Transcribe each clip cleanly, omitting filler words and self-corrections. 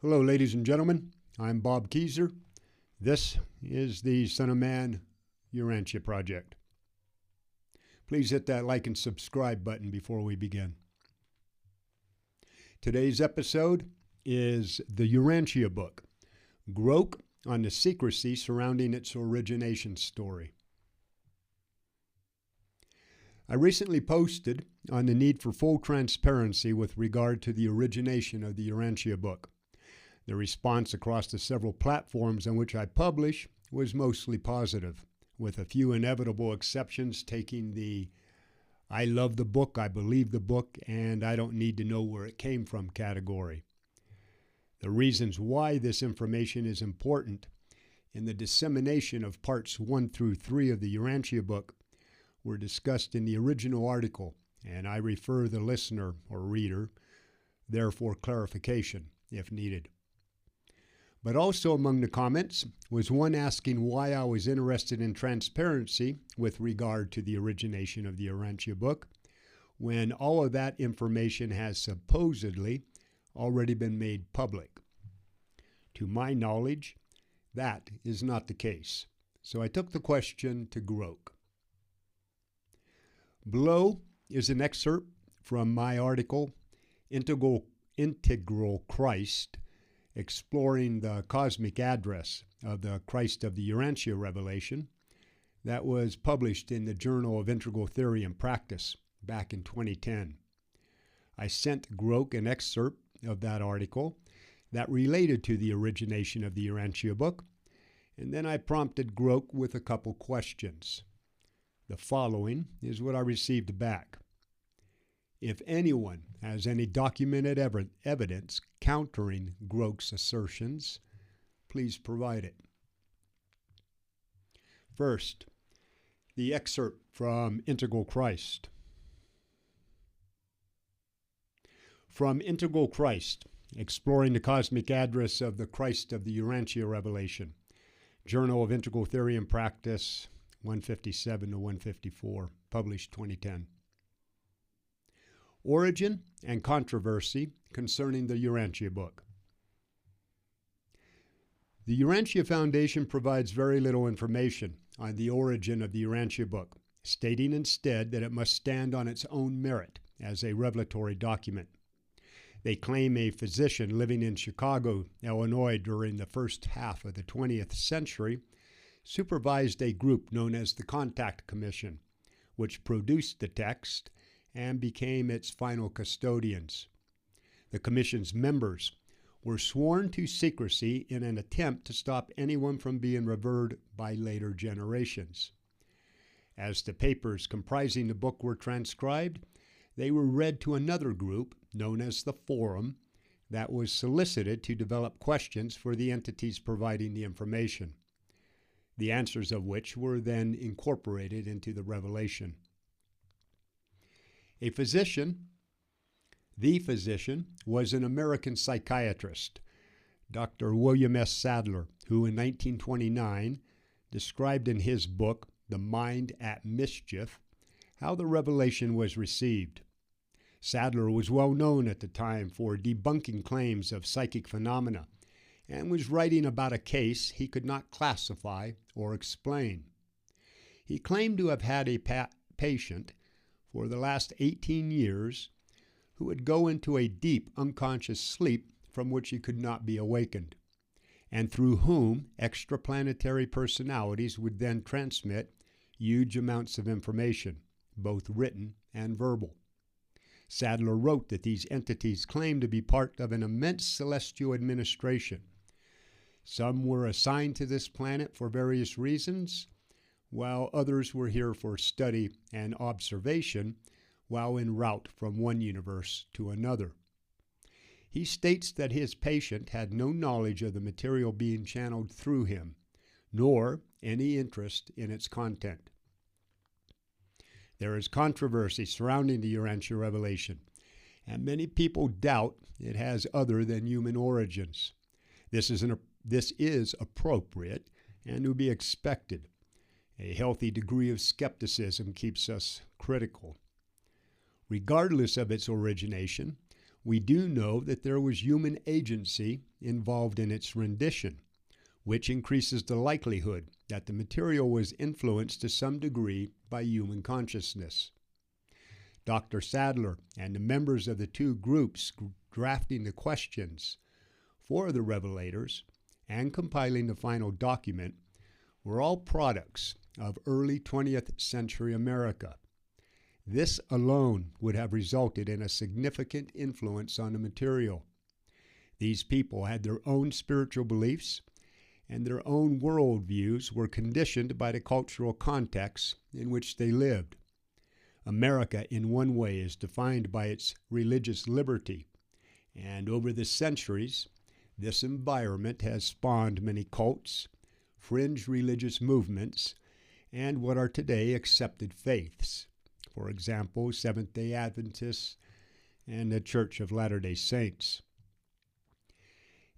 Hello, ladies and gentlemen. I'm Bob Keyser. This is the Son of Man Urantia Project. Please hit that like and subscribe button before we begin. Today's episode is the Urantia Book, Grok on the secrecy surrounding its origination story. I recently posted on the need for full transparency with regard to the origination of the Urantia Book. The response across the several platforms on which I publish was mostly positive, with a few inevitable exceptions taking the "I love the book, I believe the book, and I don't need to know where it came from" category. The reasons why this information is important in the dissemination of parts 1 through 3 of the Urantia Book were discussed in the original article, and I refer the listener or reader there for clarification if needed. But also among the comments was one asking why I was interested in transparency with regard to the origination of the Urantia Book, when all of that information has supposedly already been made public. To my knowledge, that is not the case. So I took the question to Grok. Below is an excerpt from my article, Integral Christ, exploring the cosmic address of the Christ of the Urantia revelation, that was published in the Journal of Integral Theory and Practice back in 2010. I sent Grok an excerpt of that article that related to the origination of the Urantia Book, and then I prompted Grok with a couple questions. The following is what I received back. If anyone has any documented evidence countering Grok's assertions, please provide it. First, the excerpt from Integral Christ. From Integral Christ, exploring the cosmic address of the Christ of the Urantia revelation. Journal of Integral Theory and Practice, 157 to 154, published 2010. Origin and controversy concerning the Urantia Book. The Urantia Foundation provides very little information on the origin of the Urantia Book, stating instead that it must stand on its own merit as a revelatory document. They claim a physician living in Chicago, Illinois during the first half of the 20th century supervised a group known as the Contact Commission, which produced the text and became its final custodians. The commission's members were sworn to secrecy in an attempt to stop anyone from being revered by later generations. As the papers comprising the book were transcribed, they were read to another group, known as the Forum, that was solicited to develop questions for the entities providing the information, the answers of which were then incorporated into the revelation. The physician was an American psychiatrist, Dr. William S. Sadler, who in 1929 described in his book, The Mind at Mischief, how the revelation was received. Sadler was well known at the time for debunking claims of psychic phenomena and was writing about a case he could not classify or explain. He claimed to have had a patient for the last 18 years who would go into a deep unconscious sleep from which he could not be awakened, and through whom extraplanetary personalities would then transmit huge amounts of information, both written and verbal. Sadler wrote that these entities claimed to be part of an immense celestial administration. Some were assigned to this planet for various reasons, while others were here for study and observation while en route from one universe to another. He states that his patient had no knowledge of the material being channeled through him, nor any interest in its content. There is controversy surrounding the Urantia revelation, and many people doubt it has other than human origins. This is appropriate and to be expected. A healthy degree of skepticism keeps us critical. Regardless of its origination, we do know that there was human agency involved in its rendition, which increases the likelihood that the material was influenced to some degree by human consciousness. Dr. Sadler and the members of the two groups drafting the questions for the revelators and compiling the final document were all products of early 20th century America. This alone would have resulted in a significant influence on the material. These people had their own spiritual beliefs, and their own worldviews were conditioned by the cultural context in which they lived. America, in one way, is defined by its religious liberty, and over the centuries, this environment has spawned many cults, fringe religious movements, and what are today accepted faiths. For example, Seventh-day Adventists and the Church of Latter-day Saints.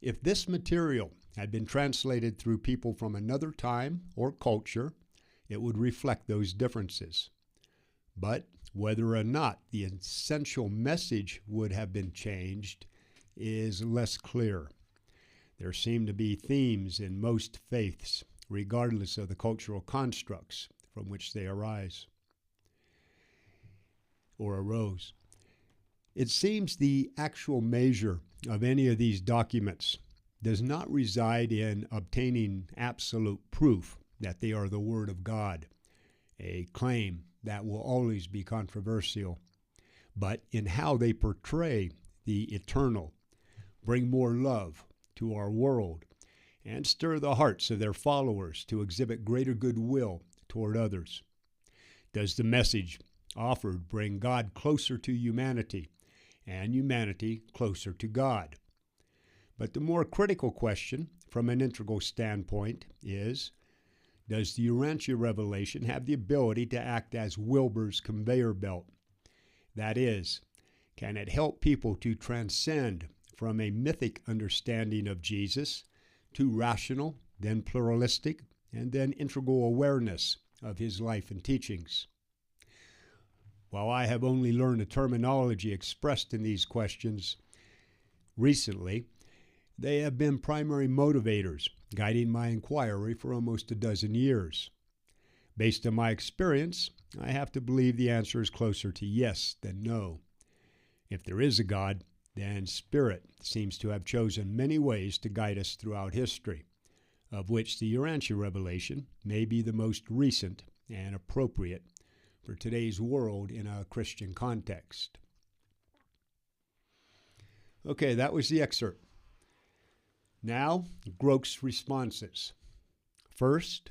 If this material had been translated through people from another time or culture, it would reflect those differences. But whether or not the essential message would have been changed is less clear. There seem to be themes in most faiths, regardless of the cultural constructs from which they arise or arose. It seems the actual measure of any of these documents does not reside in obtaining absolute proof that they are the Word of God, a claim that will always be controversial, but in how they portray the eternal, bring more love to our world, and stir the hearts of their followers to exhibit greater goodwill toward others. Does the message offered bring God closer to humanity, and humanity closer to God? But the more critical question, from an integral standpoint, is, does the Urantia revelation have the ability to act as Wilbur's conveyor belt? That is, can it help people to transcend from a mythic understanding of Jesus to rational, then pluralistic, and then integral awareness of his life and teachings? While I have only learned the terminology expressed in these questions recently, they have been primary motivators, guiding my inquiry for almost a dozen years. Based on my experience, I have to believe the answer is closer to yes than no. If there is a God, then Spirit seems to have chosen many ways to guide us throughout history, of which the Urantia revelation may be the most recent and appropriate for today's world in a Christian context. Okay, that was the excerpt. Now, Grok's responses. First,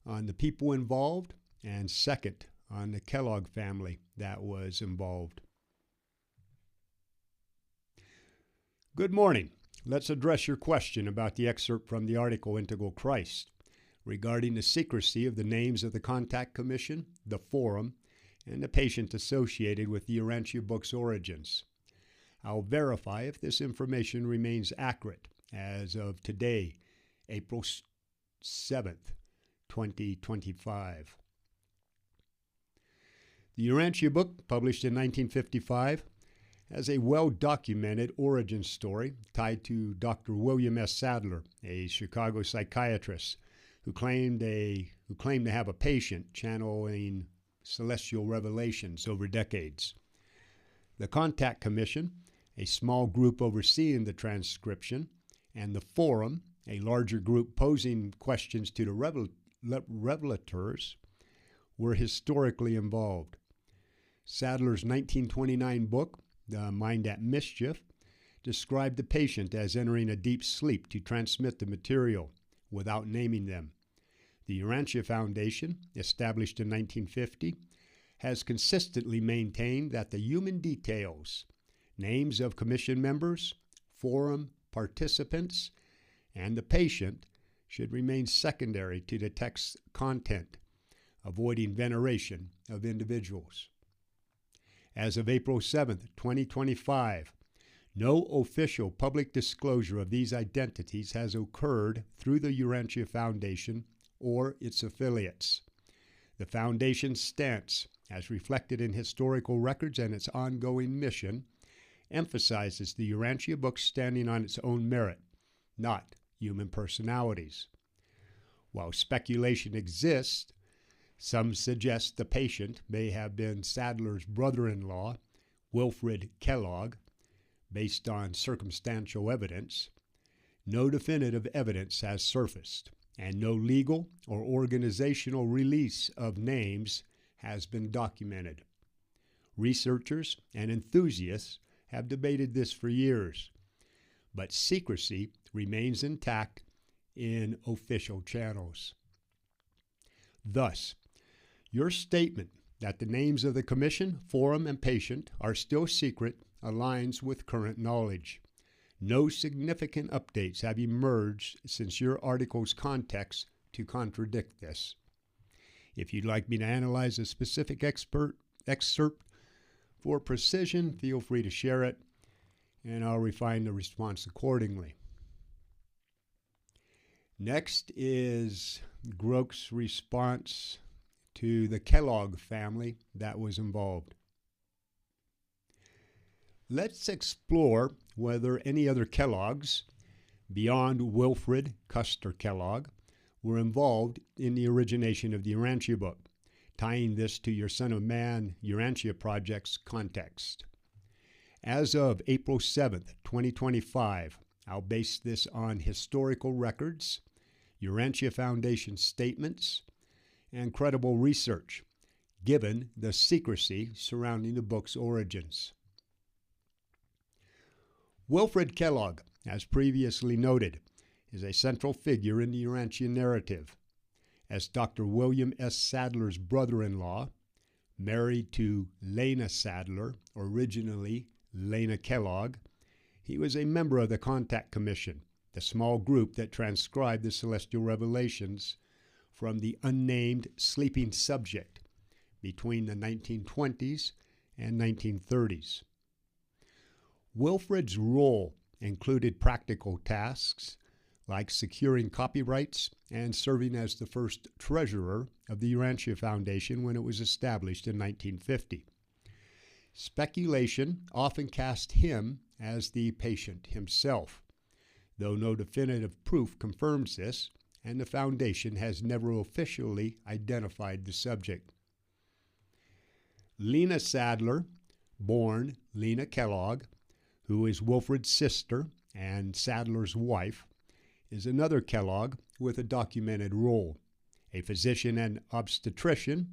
on the people involved, and second, on the Kellogg family that was involved. Good morning. Let's address your question about the excerpt from the article Integral Christ regarding the secrecy of the names of the Contact Commission, the Forum, and the patient associated with the Urantia Book's origins. I'll verify if this information remains accurate as of today, April 7th, 2025. The Urantia Book, published in 1955, has a well-documented origin story tied to Dr. William S. Sadler, a Chicago psychiatrist who claimed to have a patient channeling celestial revelations over decades. The Contact Commission, a small group overseeing the transcription, and the Forum, a larger group posing questions to the revelators, were historically involved. Sadler's 1929 book, The Mind at Mischief, described the patient as entering a deep sleep to transmit the material without naming them. The Urantia Foundation, established in 1950, has consistently maintained that the human details, names of commission members, forum participants, and the patient should remain secondary to the text's content, avoiding veneration of individuals. As of April 7, 2025, no official public disclosure of these identities has occurred through the Urantia Foundation or its affiliates. The Foundation's stance, as reflected in historical records and its ongoing mission, emphasizes the Urantia Book standing on its own merit, not human personalities. While speculation exists, some suggest the patient may have been Sadler's brother-in-law, Wilfred Kellogg, based on circumstantial evidence. No definitive evidence has surfaced, and no legal or organizational release of names has been documented. Researchers and enthusiasts have debated this for years, but secrecy remains intact in official channels. Thus, your statement that the names of the commission, forum, and patient are still secret aligns with current knowledge. No significant updates have emerged since your article's context to contradict this. If you'd like me to analyze a specific excerpt for precision, feel free to share it, and I'll refine the response accordingly. Next is Grok's response to the Kellogg family that was involved. Let's explore whether any other Kellogg's, beyond Wilfred Custer Kellogg, were involved in the origination of the Urantia Book, tying this to your Son of Man Urantia Project's context. As of April 7th, 2025, I'll base this on historical records, Urantia Foundation statements, and credible research, given the secrecy surrounding the book's origins. Wilfred Kellogg, as previously noted, is a central figure in the Urantia narrative. As Dr. William S. Sadler's brother-in-law, married to Lena Sadler, originally Lena Kellogg, he was a member of the Contact Commission, the small group that transcribed the celestial revelations from the unnamed sleeping subject between the 1920s and 1930s. Wilfred's role included practical tasks like securing copyrights and serving as the first treasurer of the Urantia Foundation when it was established in 1950. Speculation often cast him as the patient himself, though no definitive proof confirms this, and the Foundation has never officially identified the subject. Lena Sadler, born Lena Kellogg, who is Wilfred's sister and Sadler's wife, is another Kellogg with a documented role. A physician and obstetrician,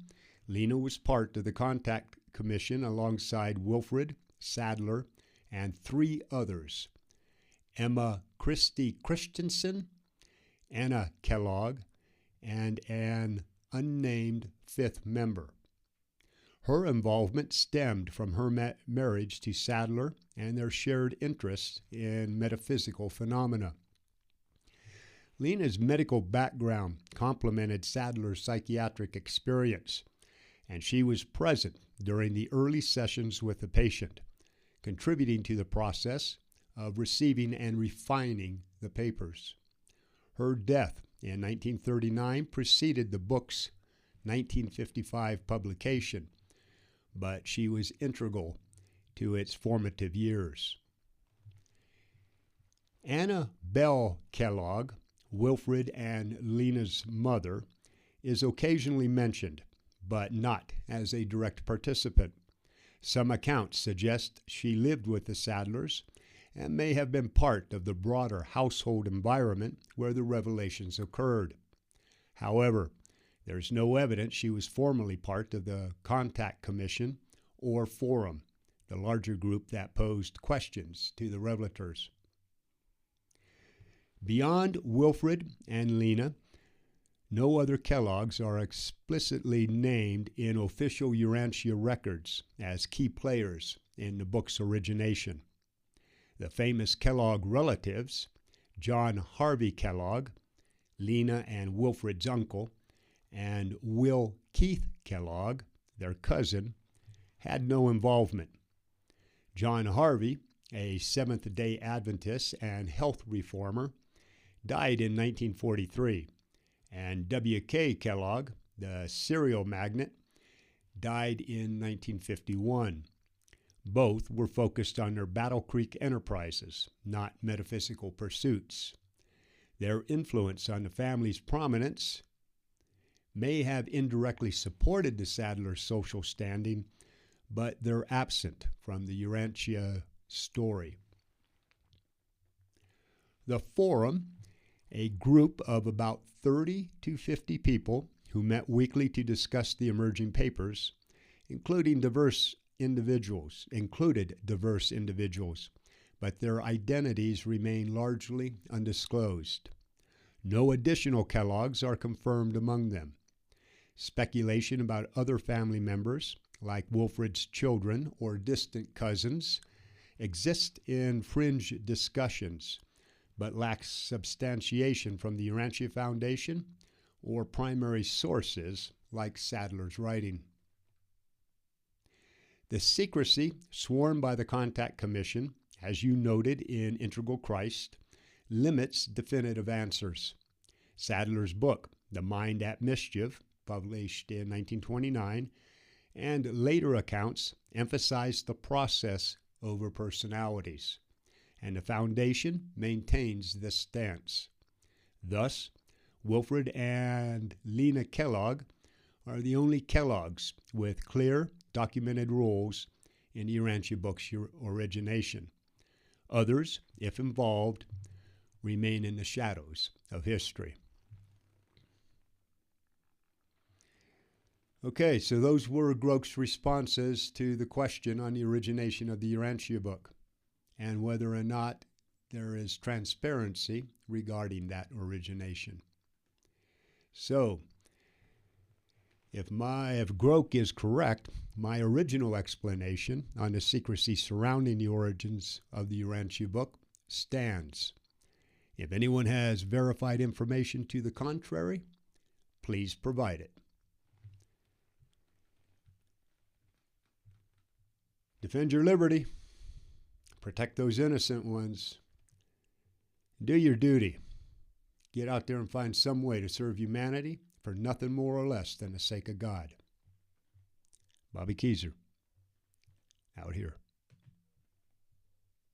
Lena was part of the Contact Commission alongside Wilfred, Sadler, and 3 others: Emma Christie Christensen, Anna Kellogg, and an unnamed 5th member. Her involvement stemmed from her marriage to Sadler and their shared interest in metaphysical phenomena. Lena's medical background complemented Sadler's psychiatric experience, and she was present during the early sessions with the patient, contributing to the process of receiving and refining the papers. Her death in 1939 preceded the book's 1955 publication, but she was integral to its formative years. Anna Bell Kellogg, Wilfred and Lena's mother, is occasionally mentioned, but not as a direct participant. Some accounts suggest she lived with the Sadlers and may have been part of the broader household environment where the revelations occurred. However, there's no evidence she was formally part of the Contact Commission or Forum, the larger group that posed questions to the revelators. Beyond Wilfred and Lena, no other Kellogg's are explicitly named in official Urantia records as key players in the book's origination. The famous Kellogg relatives, John Harvey Kellogg, Lena and Wilfred's uncle, and Will Keith Kellogg, their cousin, had no involvement. John Harvey, a Seventh-day Adventist and health reformer, died in 1943, and W.K. Kellogg, the cereal magnate, died in 1951. Both were focused on their Battle Creek enterprises, not metaphysical pursuits. Their influence on the family's prominence may have indirectly supported the Sadler's social standing, but they're absent from the Urantia story. The Forum, a group of about 30 to 50 people who met weekly to discuss the emerging papers, included diverse individuals, but their identities remain largely undisclosed. No additional Kellogg's are confirmed among them. Speculation about other family members, like Wilfred's children or distant cousins, exist in fringe discussions, but lacks substantiation from the Urantia Foundation or primary sources like Sadler's writing. The secrecy sworn by the Contact Commission, as you noted in Integral Christ, limits definitive answers. Sadler's book, The Mind at Mischief, published in 1929, and later accounts emphasize the process over personalities, and the Foundation maintains this stance. Thus, Wilfred and Lena Kellogg are the only Kellogg's with clear, documented roles in Urantia Book's origination. Others, if involved, remain in the shadows of history. Okay, so those were Grok's responses to the question on the origination of the Urantia Book and whether or not there is transparency regarding that origination. So, if Grok is correct, my original explanation on the secrecy surrounding the origins of the Urantia Book stands. If anyone has verified information to the contrary, please provide it. Defend your liberty. Protect those innocent ones. Do your duty. Get out there and find some way to serve humanity for nothing more or less than the sake of God. Bobby Keyser, out here.